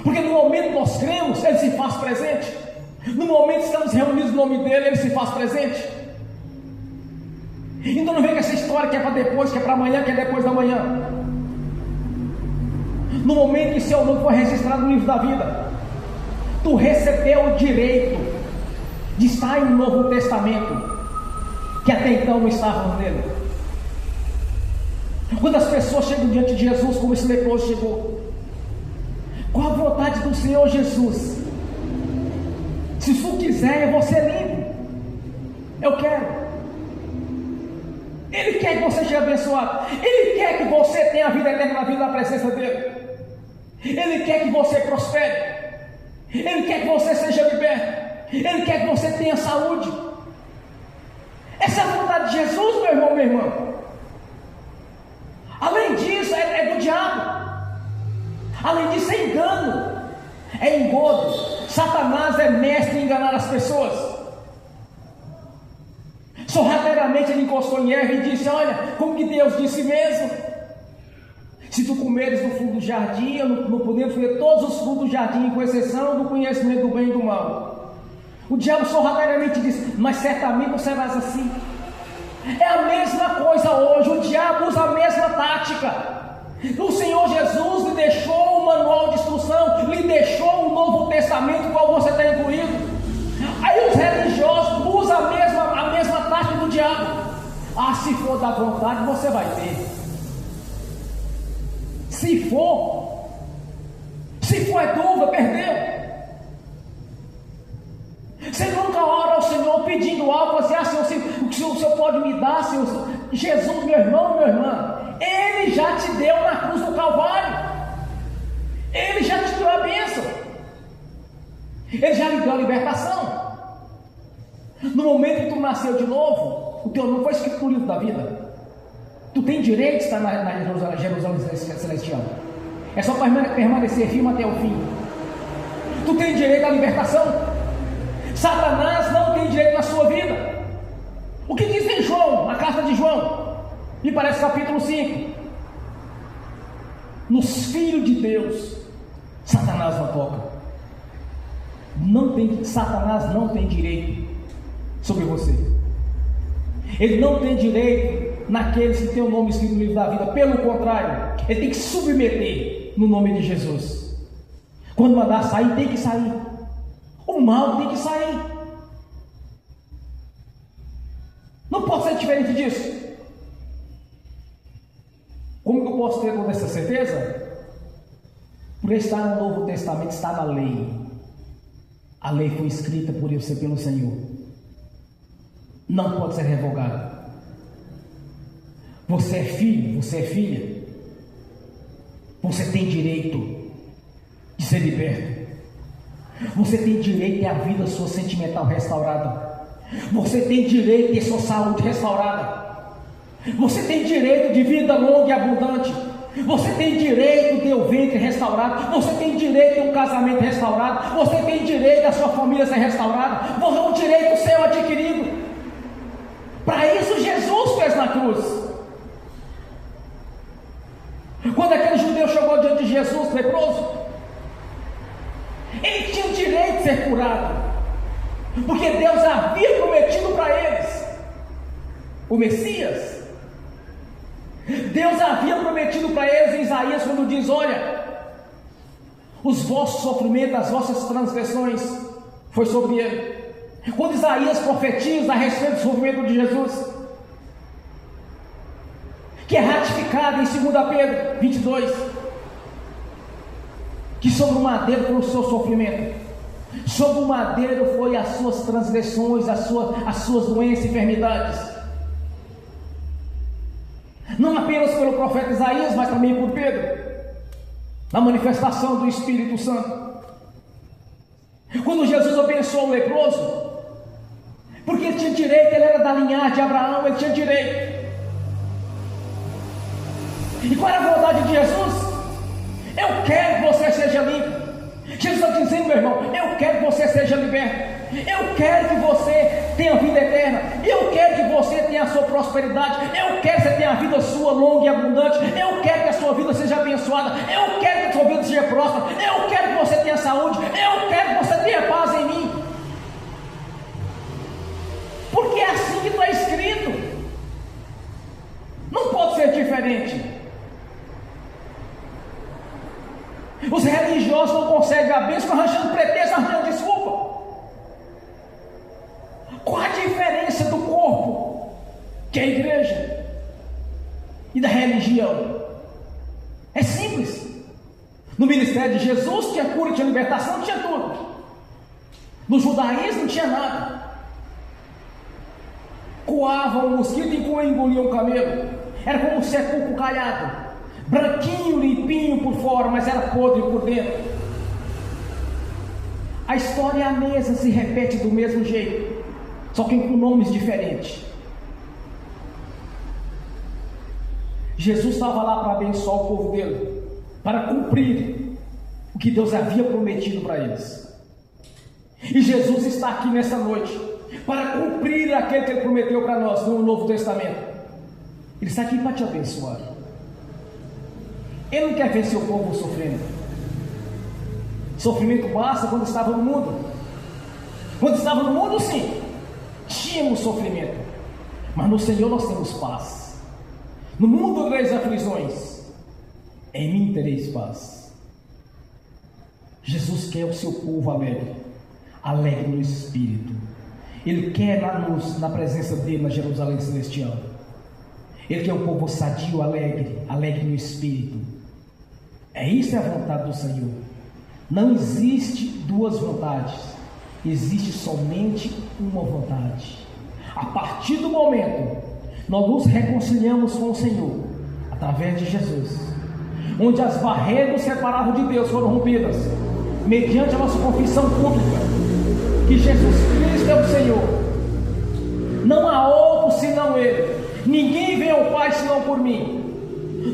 Porque no momento que nós cremos, Ele se faz presente. No momento que estamos reunidos no nome dEle, Ele se faz presente. Então não vem com essa história que é para depois, que é para amanhã, que é depois da manhã. No momento que seu nome foi registrado no livro da vida, tu recebeu o direito de estar em um Novo Testamento, que até então não estávamos nele. Quando as pessoas chegam diante de Jesus, como esse leproso chegou: qual a vontade do Senhor Jesus? Se tu quiser, eu vou ser limpo. Eu quero. Ele quer que você seja abençoado. Ele quer que você tenha a vida eterna na vida, na presença dEle. Ele quer que você prospere. Ele quer que você seja liberto. Ele quer que você tenha saúde. Essa é a vontade de Jesus, meu irmão, minha irmã. Além disso, é do diabo. Além disso, é engano, é engodo. Satanás é mestre em enganar as pessoas. Sorrateiramente ele encostou em Eva e disse: olha, como que Deus disse mesmo? Se tu comeres do fruto do jardim, não podemos comer todos os frutos do jardim, com exceção do conhecimento do bem e do mal. O diabo sorrateiramente diz: mas certamente você serás assim. É a mesma coisa hoje. O diabo usa a mesma tática. O Senhor Jesus lhe deixou o manual de instrução, lhe deixou o Novo Testamento, qual você está incluído. Aí os religiosos usam a mesma tática do diabo. Ah, se for da vontade, você vai ter. Se for é dúvida, perdeu. Você nunca ora ao Senhor pedindo algo, assim: ah, Senhor, o que o Senhor pode me dar, Senhor? Jesus, meu irmão, minha irmã, Ele já te deu na cruz do Calvário. Ele já te deu a bênção. Ele já lhe deu a libertação. No momento que tu nasceu de novo, o teu nome foi escrito no livro da vida. Tu tem direito de estar na Jerusalém Celestial. É só permanecer firme até o fim. Tu tem direito à libertação. Satanás não tem direito na sua vida. O que diz em João, na carta de João, me parece capítulo 5: nos filhos de Deus, Satanás não toca. Satanás não tem direito sobre você. Ele não tem direito naqueles que têm o nome escrito no livro da vida. Pelo contrário, ele tem que submeter no nome de Jesus. Quando mandar sair, tem que sair. O mal tem que sair. Não pode ser diferente disso. Como que eu posso ter toda essa certeza? Por estar no Novo Testamento, está na lei. A lei foi escrita por você pelo Senhor. Não pode ser revogada. Você é filho, você é filha. Você tem direito de ser liberto. Você tem direito de ter a vida sua sentimental restaurada. Você tem direito de ter sua saúde restaurada. Você tem direito de vida longa e abundante. Você tem direito de ter o ventre restaurado. Você tem direito de ter um casamento restaurado. Você tem direito da sua família ser restaurada. Você tem um direito seu adquirido. Para isso Jesus fez na cruz. Quando aquele judeu chegou diante de Jesus, leproso, ele tinha o direito de ser curado, porque Deus havia prometido para eles o Messias. Deus havia prometido para eles em Isaías, quando diz: olha, os vossos sofrimentos, as vossas transgressões foi sobre ele. Quando Isaías profetiza a respeito do sofrimento de Jesus, que é ratificado em 2 Pedro 22, que sobre o madeiro foi o seu sofrimento, sobre o madeiro foi as suas transgressões, as suas doenças e enfermidades. Não apenas pelo profeta Isaías, mas também por Pedro, na manifestação do Espírito Santo. Quando Jesus abençoou o leproso, porque ele tinha direito, ele era da linhagem de Abraão, ele tinha direito. E qual era a vontade de Jesus? Eu quero que você seja limpo. Jesus está dizendo, meu irmão, eu quero que você seja liberto. Eu quero que você tenha vida eterna. Eu quero que você tenha a sua prosperidade. Eu quero que você tenha a vida sua longa e abundante. Eu quero que a sua vida seja abençoada. Eu quero que a sua vida seja próspera. Eu quero que você tenha saúde. Eu quero que você tenha paz em mim. Porque é assim que está escrito. Não pode ser diferente. Os religiosos não conseguem a bênção arranjando pretexto, arranjando desculpa. Qual a diferença do corpo, que é a igreja, e da religião? É simples. No ministério de Jesus tinha cura, tinha libertação, tinha tudo. No judaísmo não tinha nada. Coava um mosquito e engolia um camelo. Era como um sepulcro calhado, branquinho, limpinho por fora, mas era podre por dentro. A história é a mesma, se repete do mesmo jeito, só que com nomes diferentes. Jesus estava lá para abençoar o povo dele, para cumprir o que Deus havia prometido para eles. E Jesus está aqui nessa noite para cumprir aquilo que Ele prometeu para nós no Novo Testamento. Ele está aqui para te abençoar. Ele não quer ver seu povo sofrendo. Sofrimento basta quando estava no mundo. Quando estava no mundo, sim, tínhamos sofrimento, mas no Senhor nós temos paz. No mundo tereis aflições, em mim tereis paz. Jesus quer o seu povo alegre, alegre no espírito. Ele quer na presença dele, na Jerusalém celestial. Ele quer um povo sadio, alegre, alegre no espírito. Isso é a vontade do Senhor. Não existe duas vontades, existe somente uma vontade. A partir do momento nós nos reconciliamos com o Senhor através de Jesus, onde as barreiras que separavam de Deus foram rompidas, mediante a nossa confissão pública que Jesus Cristo é o Senhor, não há outro senão Ele, ninguém vem ao Pai senão por mim.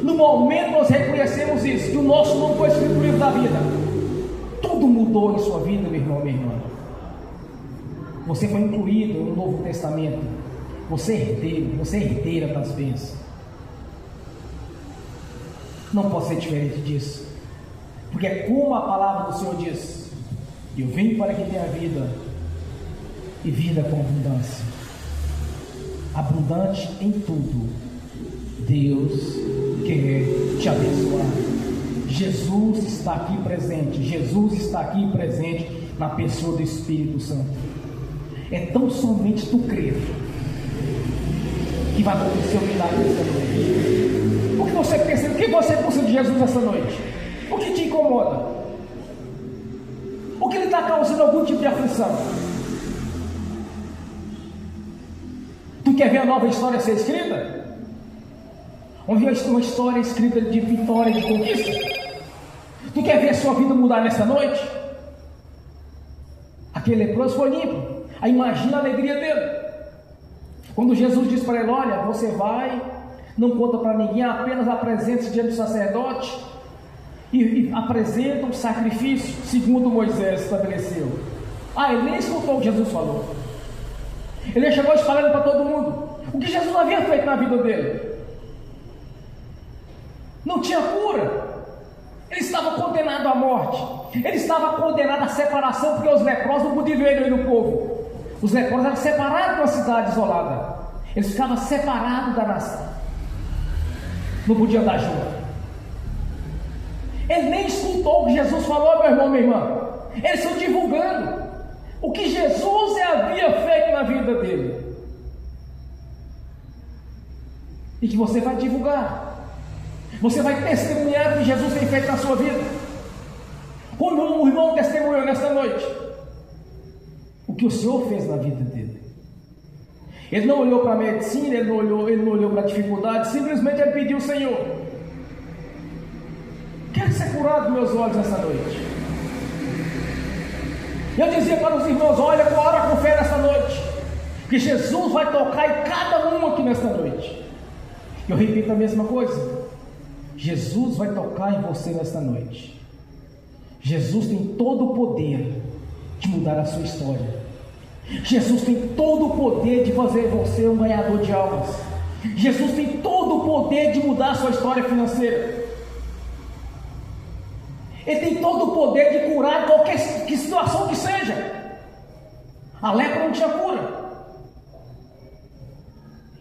No momento nós reconhecemos isso, que o nosso nome foi escrito no livro da vida, tudo mudou em sua vida, meu irmão, minha irmã. Você foi incluído no Novo Testamento, você é herdeira das bênçãos. Não pode ser diferente disso, porque é como a palavra do Senhor diz: eu vim para que tenha vida, e vida com abundância, abundante em tudo. Deus quer te abençoar. Jesus está aqui presente, Jesus está aqui presente na pessoa do Espírito Santo. É tão somente tu crer que vai acontecer o milagre esta noite. O que você pensa, o que você pensa de Jesus essa noite? O que te incomoda? O que ele está causando algum tipo de aflição? Tu quer ver a nova história ser escrita? Vamos ver uma história escrita de vitória e de conquista? Tu quer ver a sua vida mudar nessa noite? Aquele leproso foi limpo. Aí imagina a alegria dele. Quando Jesus disse para ele: olha, você vai, não conta para ninguém, apenas apresente-se diante do sacerdote e apresenta um sacrifício segundo Moisés estabeleceu. Ele nem escutou o que Jesus falou. Ele chegou espalhando para todo mundo o que Jesus havia feito na vida dele. Não tinha cura. Ele estava condenado à morte. Ele estava condenado à separação, porque os leprosos não podiam ver ele no povo. Os leprosos eram separados de uma cidade isolada. Eles ficavam separados da nação. Não podiam andar junto. Ele nem escutou o que Jesus falou, meu irmão, minha irmã. Eles estão divulgando o que Jesus havia feito na vida dele. E que você vai divulgar. Você vai testemunhar o que Jesus tem feito na sua vida. Como o irmão testemunhou nesta noite o que o Senhor fez na vida dele. Ele não olhou para a medicina, ele não olhou para a dificuldade, simplesmente ele pediu: Senhor, quero ser curado dos meus olhos nessa noite. Eu dizia para os irmãos: olha, ora com fé nessa noite, que Jesus vai tocar em cada um aqui nesta noite. Eu repito a mesma coisa: Jesus vai tocar em você nesta noite. Jesus tem todo o poder de mudar a sua história. Jesus tem todo o poder de fazer você um ganhador de almas. Jesus tem todo o poder de mudar a sua história financeira. Ele tem todo o poder de curar qualquer situação que seja. A lepra não tinha cura.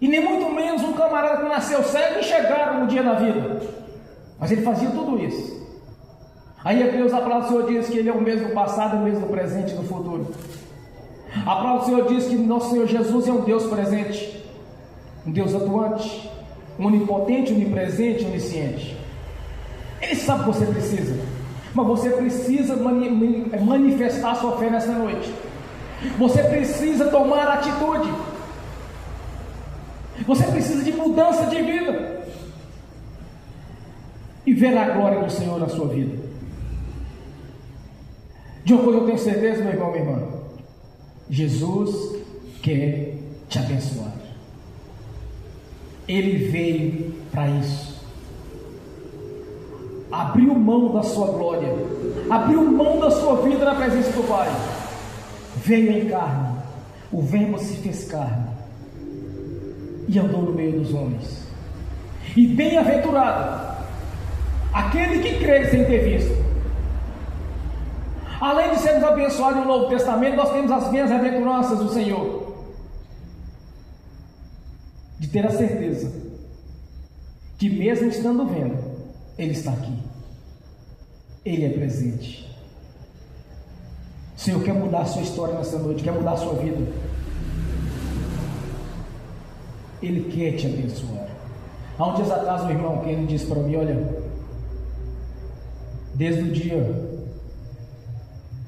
E nem muito menos um camarada que nasceu cego e chegaram no dia da vida. Mas ele fazia tudo isso. Aí a palavra do Senhor diz que Ele é o mesmo passado, o mesmo presente e no futuro. A palavra do Senhor diz que nosso Senhor Jesus é um Deus presente, um Deus atuante, onipotente, onipresente, onisciente. Ele sabe o que você precisa, mas você precisa manifestar a sua fé nessa noite. Você precisa tomar atitude. Você precisa de mudança de vida e ver a glória do Senhor na sua vida. De uma coisa eu tenho certeza, meu irmão, minha irmã: Jesus quer te abençoar. Ele veio para isso. Abriu mão da sua glória, abriu mão da sua vida na presença do Pai. Veio em carne, o Verbo se fez carne e andou no meio dos homens. E bem-aventurado aquele que crê sem ter visto, Além de sermos abençoados no Novo Testamento, nós temos as bem-aventuranças do Senhor. De ter a certeza que mesmo estando vendo, Ele está aqui. Ele é presente. O Senhor quer mudar a sua história nessa noite, quer mudar a sua vida. Ele quer te abençoar. Há uns dias atrás, o irmão Kenny disse para mim: olha, desde o dia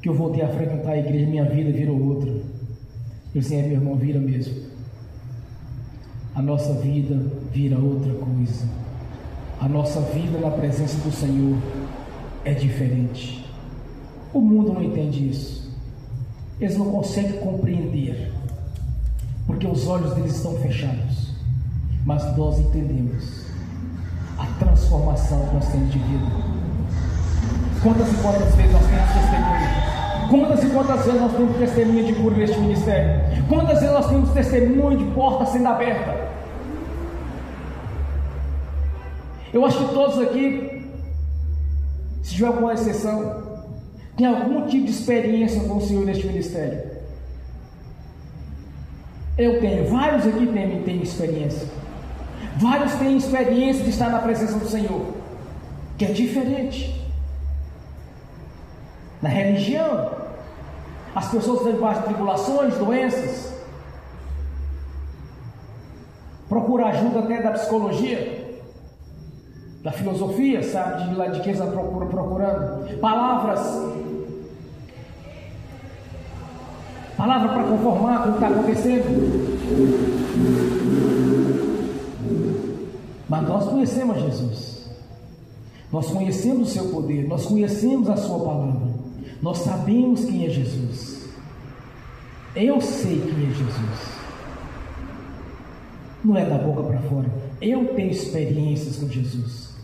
que eu voltei a frequentar a igreja, minha vida virou outra. Eu disse: meu irmão, vira mesmo. A nossa vida vira outra coisa. A nossa vida na presença do Senhor é diferente. O mundo não entende isso. Eles não conseguem compreender, porque os olhos deles estão fechados. Mas nós entendemos a transformação que nós temos de vida. Quantas e quantas vezes nós temos testemunho? Quantas e quantas vezes nós temos testemunho de cura neste ministério? Quantas vezes nós temos testemunho de porta sendo aberta? Eu acho que todos aqui, se tiver alguma exceção, tem algum tipo de experiência com o Senhor neste ministério. Eu tenho, vários aqui têm experiência. Vários têm experiência de estar na presença do Senhor, que é diferente. Na religião, as pessoas estão debaixo de tribulações, doenças, procuram ajuda até da psicologia, da filosofia, sabe de que eles estão procurando palavra para conformar com o que está acontecendo. Mas nós conhecemos Jesus, nós conhecemos o seu poder, nós conhecemos a sua palavra, nós sabemos quem é Jesus. Eu sei quem é Jesus. Não é da boca para fora. Eu tenho experiências com Jesus.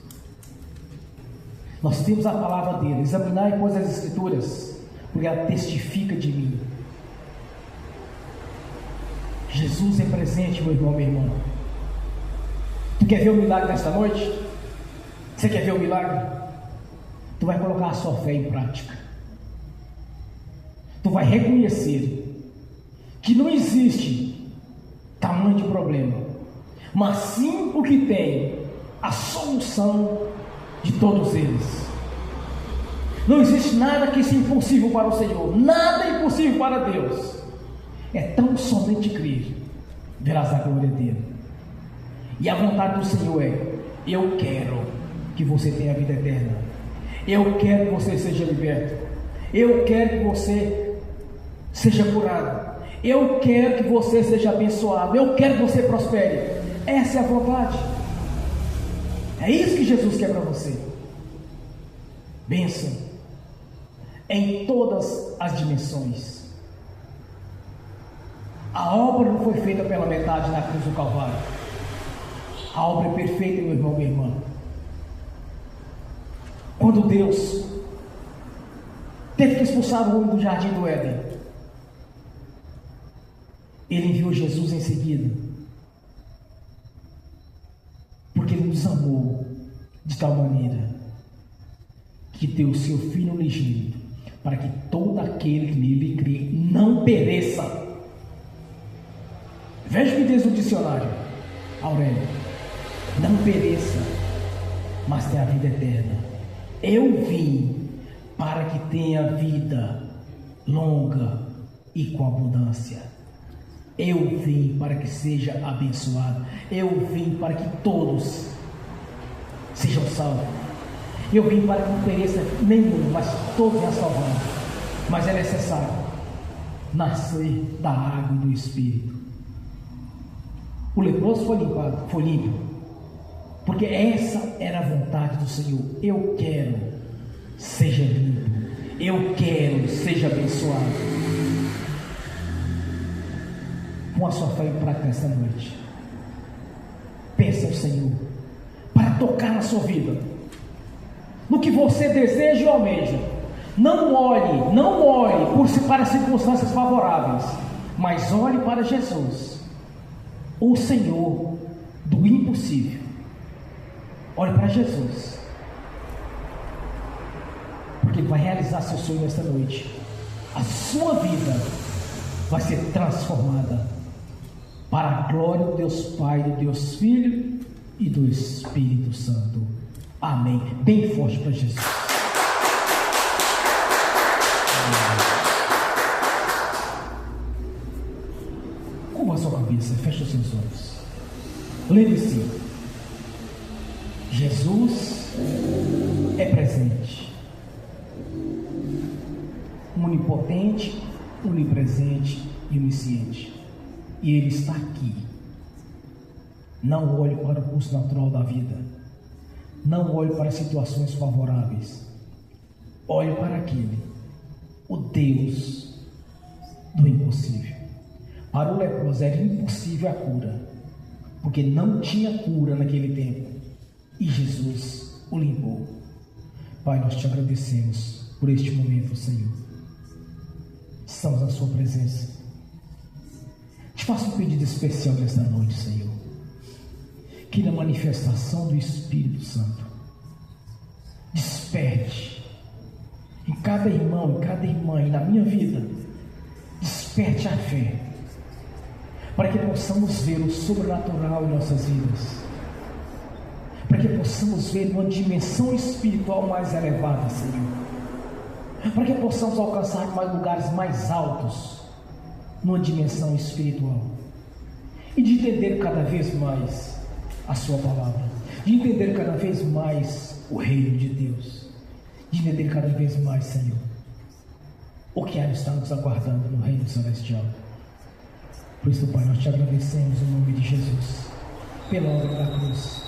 Nós temos a palavra dele. Examinai, pois, as Escrituras, porque ela testifica de mim. Jesus é presente, meu irmão, minha irmã. Tu quer ver o milagre nesta noite? Você quer ver o milagre? Tu vai colocar a sua fé em prática. Tu vai reconhecer que não existe tamanho de problema, mas sim o que tem a solução de todos eles. Não existe nada que seja impossível para o Senhor, nada é impossível para Deus. É tão somente crer, verás a glória dele. E a vontade do Senhor é: eu quero que você tenha a vida eterna, eu quero que você seja liberto, eu quero que você seja curado, eu quero que você seja abençoado, eu quero que você prospere. Essa é a vontade. É isso que Jesus quer para você. Bênção em todas as dimensões. A obra não foi feita pela metade na cruz do Calvário. A obra é perfeita, meu irmão, minha irmã. Quando Deus teve que expulsar o homem do jardim do Éden, Ele enviou Jesus em seguida, porque Ele nos amou de tal maneira que deu o seu Filho unigênito, para que todo aquele que nele crê não pereça. Veja o que diz o dicionário, Aurélio: não pereça, mas tenha a vida eterna. Eu vim para que tenha vida longa e com abundância. Eu vim para que seja abençoado. Eu vim para que todos sejam salvos. Eu vim para que não pereça nenhum, mas todos sejam salvados. Mas é necessário nascer da água e do Espírito. O leproso foi limpo, porque essa era a vontade do Senhor. Eu quero, seja limpo. Eu quero, seja abençoado. Com a sua fé em prática esta noite, peça ao Senhor para tocar na sua vida, no que você deseja e almeja. Não olhe para circunstâncias favoráveis, mas olhe para Jesus, o Senhor do impossível. Olhe para Jesus, porque Ele vai realizar seu sonho esta noite. A sua vida vai ser transformada para a glória do Deus Pai, do Deus Filho e do Espírito Santo. Amém. Bem forte para Jesus. Curva a sua cabeça, feche os seus olhos. Lembre-se, Jesus é presente, onipotente, onipresente e onisciente, e Ele está aqui. Não olhe para o curso natural da vida, não olhe para situações favoráveis, olhe para aquele, o Deus do impossível. Para o leproso era impossível a cura, porque não tinha cura naquele tempo, e Jesus o limpou. Pai, nós te agradecemos por este momento, Senhor. Estamos na sua presença. Te faço um pedido especial nesta noite, Senhor, que na manifestação do Espírito Santo desperte em cada irmão, em cada irmã, e na minha vida, desperte a fé, para que possamos ver o sobrenatural em nossas vidas, para que possamos ver uma dimensão espiritual mais elevada, Senhor, para que possamos alcançar mais lugares mais altos, numa dimensão espiritual, e de entender cada vez mais a sua palavra, de entender cada vez mais o reino de Deus, de entender cada vez mais, Senhor, o que está nos aguardando no reino celestial. Por isso, Pai, nós te agradecemos em nome de Jesus, pela obra da cruz.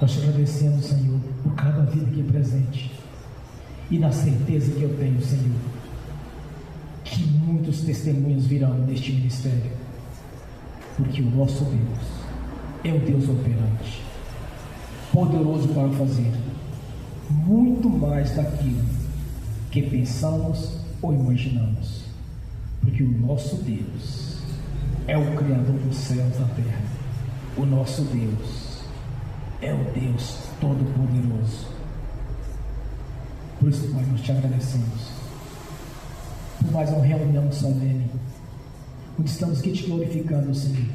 Nós te agradecemos, Senhor, por cada vida aqui presente, e na certeza que eu tenho, Senhor, que muitos testemunhos virão neste ministério, porque o nosso Deus é o Deus operante, poderoso para fazer muito mais daquilo que pensamos ou imaginamos, porque o nosso Deus é o Criador dos céus e da terra. O nosso Deus é o Deus Todo-Poderoso. Por isso, Pai, nós te agradecemos por mais uma reunião solene, onde estamos aqui te glorificando, Senhor,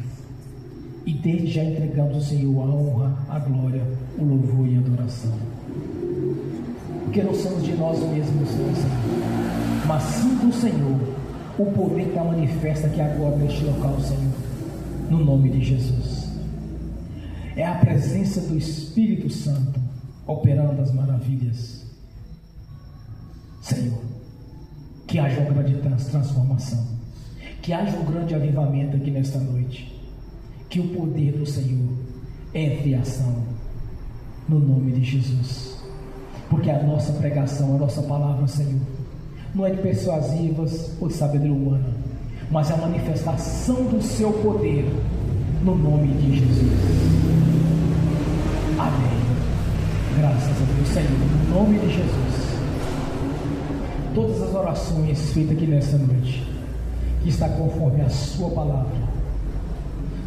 e desde já entregamos ao Senhor a honra, a glória, o louvor e a adoração, porque não somos de nós mesmos, Senhor, mas sim do Senhor, o poder que está manifesta aqui agora neste local, Senhor, no nome de Jesus. É a presença do Espírito Santo operando as maravilhas, Senhor. Que haja uma grande transformação, que haja um grande avivamento aqui nesta noite, que o poder do Senhor entre em ação, no nome de Jesus, porque a nossa pregação, a nossa palavra, Senhor, não é de persuasivas ou de sabedoria humana, mas é a manifestação do seu poder, no nome de Jesus. Amém. Graças a Deus, Senhor, no nome de Jesus. Todas as orações feitas aqui nessa noite, que está conforme a sua palavra,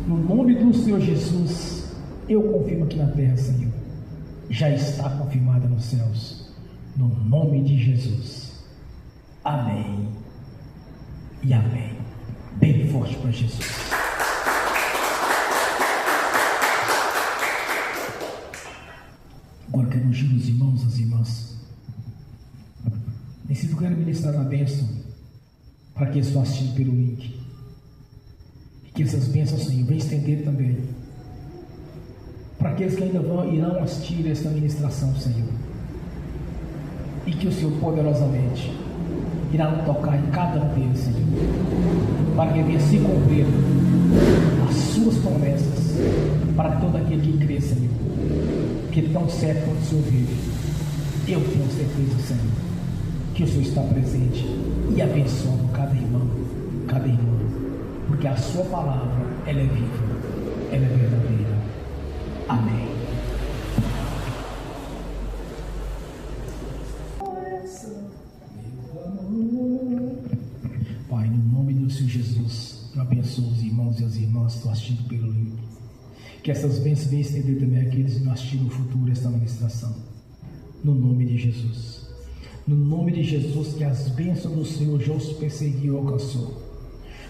no nome do Senhor Jesus, eu confirmo aqui na terra, Senhor, já está confirmada nos céus, no nome de Jesus. Amém e amém. Bem forte para Jesus. Agora quero ungir os irmãos, as irmãs. Nesse lugar eu ministrar a bênção para quem estão assistindo pelo link, e que essas bênçãos, Senhor, venham estender também para aqueles que ainda irão assistir esta ministração, Senhor, e que o Senhor poderosamente irá tocar em cada um deles, Senhor, para que venha se cumprir as suas promessas para todo aquele que crê, Senhor, que tão certo quanto o Senhor vive. Eu tenho certeza, Senhor, que o Senhor está presente e abençoando cada irmão, cada irmã, porque a sua palavra, ela é viva, ela é verdadeira. Amém. Pai, no nome do Senhor Jesus, eu abençoo os irmãos e as irmãs que estão assistindo pelo link, que essas bênçãos venham estender também àqueles que não assistiram no futuro esta ministração, no nome de Jesus. No nome de Jesus, que as bênçãos do Senhor já os perseguiu e alcançou.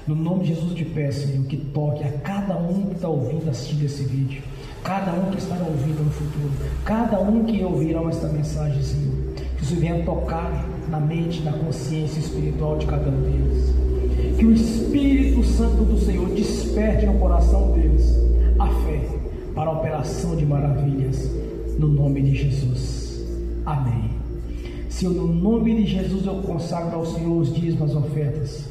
No nome de Jesus eu te peço, Senhor, que toque a cada um que está ouvindo, assistindo esse vídeo, cada um que estará ouvindo no futuro, cada um que ouvirá esta mensagem, Senhor, que o Senhor venha tocar na mente, na consciência espiritual de cada um deles, que o Espírito Santo do Senhor desperte no coração deles a fé para a operação de maravilhas, no nome de Jesus, amém. Senhor, no nome de Jesus eu consagro ao Senhor os dízimos, as ofertas.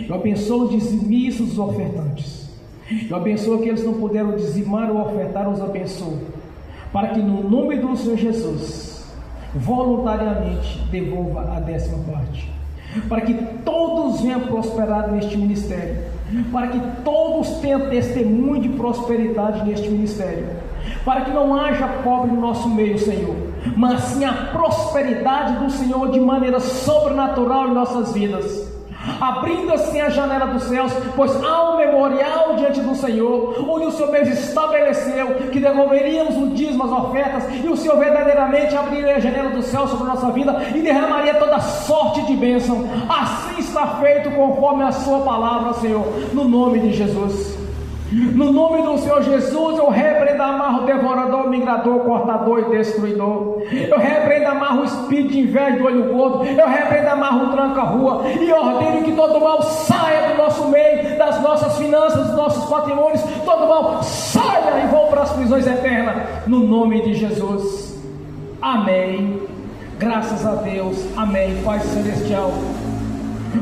Eu abençoo os dizimistas, os ofertantes. Eu abençoo aqueles que não puderam dizimar ou ofertar, os abençoo, para que no nome do Senhor Jesus, voluntariamente devolva a 10ª parte, para que todos venham prosperar neste ministério, para que todos tenham testemunho de prosperidade neste ministério, para que não haja pobre no nosso meio, Senhor, mas sim a prosperidade do Senhor de maneira sobrenatural em nossas vidas, abrindo assim a janela dos céus, pois há um memorial diante do Senhor, onde o Senhor mesmo estabeleceu que devolveríamos o dízimo, as ofertas, e o Senhor verdadeiramente abriria a janela do céu sobre a nossa vida e derramaria toda sorte de bênção. Assim está feito conforme a sua palavra, Senhor, no nome de Jesus. No nome do Senhor Jesus, eu repreendo, amarro o devorador, migrador, cortador e destruidor. Eu repreendo, amarro o espírito de inveja do olho gordo. Eu repreendo, amarro o tranca-rua e ordeno que todo mal saia do nosso meio, das nossas finanças, dos nossos patrimônios. Todo mal saia e vão para as prisões eternas, no nome de Jesus, amém. Graças a Deus, amém. Pai Celestial,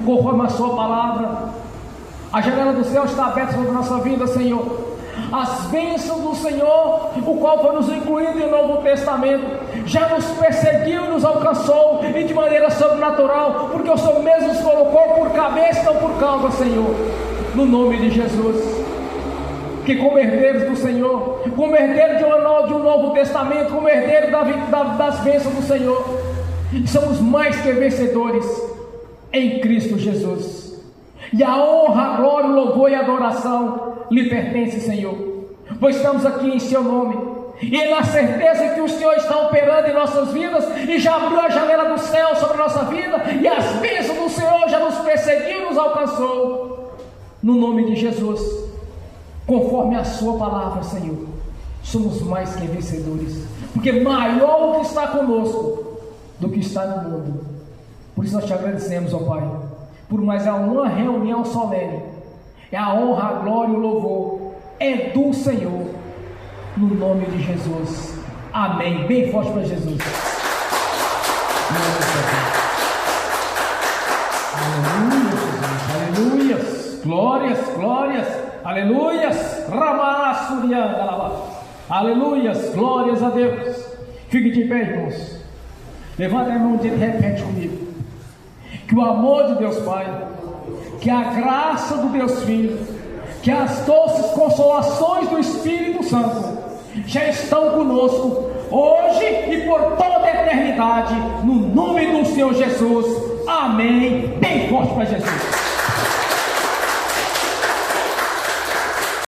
conforme a sua palavra, a janela do céu está aberta sobre a nossa vida, Senhor. As bênçãos do Senhor, o qual foi nos incluído em Novo Testamento, já nos perseguiu e nos alcançou, e de maneira sobrenatural, porque o Senhor mesmo nos colocou por cabeça e não por causa, Senhor, no nome de Jesus. Que como herdeiros do Senhor, como herdeiros de um Novo Testamento, como herdeiros das bênçãos do Senhor, somos mais que vencedores em Cristo Jesus. E a honra, a glória, o louvor e a adoração lhe pertence, Senhor, pois estamos aqui em seu nome, e na certeza que o Senhor está operando em nossas vidas, e já abriu a janela do céu sobre a nossa vida, e as bênçãos do Senhor já nos perseguiu e nos alcançou, no nome de Jesus, conforme a sua palavra, Senhor, somos mais que vencedores, porque maior o que está conosco do que está no mundo. Por isso nós te agradecemos, ó Pai, por mais uma reunião solene. É a honra, a glória e o louvor é do Senhor, no nome de Jesus, amém. Bem forte para Jesus. Aleluia, Jesus, aleluias, glórias, glórias, aleluias, aleluias, glórias a Deus. Fique de pé, irmãos, levanta a mão e repete comigo: que o amor de Deus Pai, que a graça do Deus Filho, que as doces consolações do Espírito Santo já estão conosco hoje e por toda a eternidade, no nome do Senhor Jesus, amém. Bem forte para Jesus.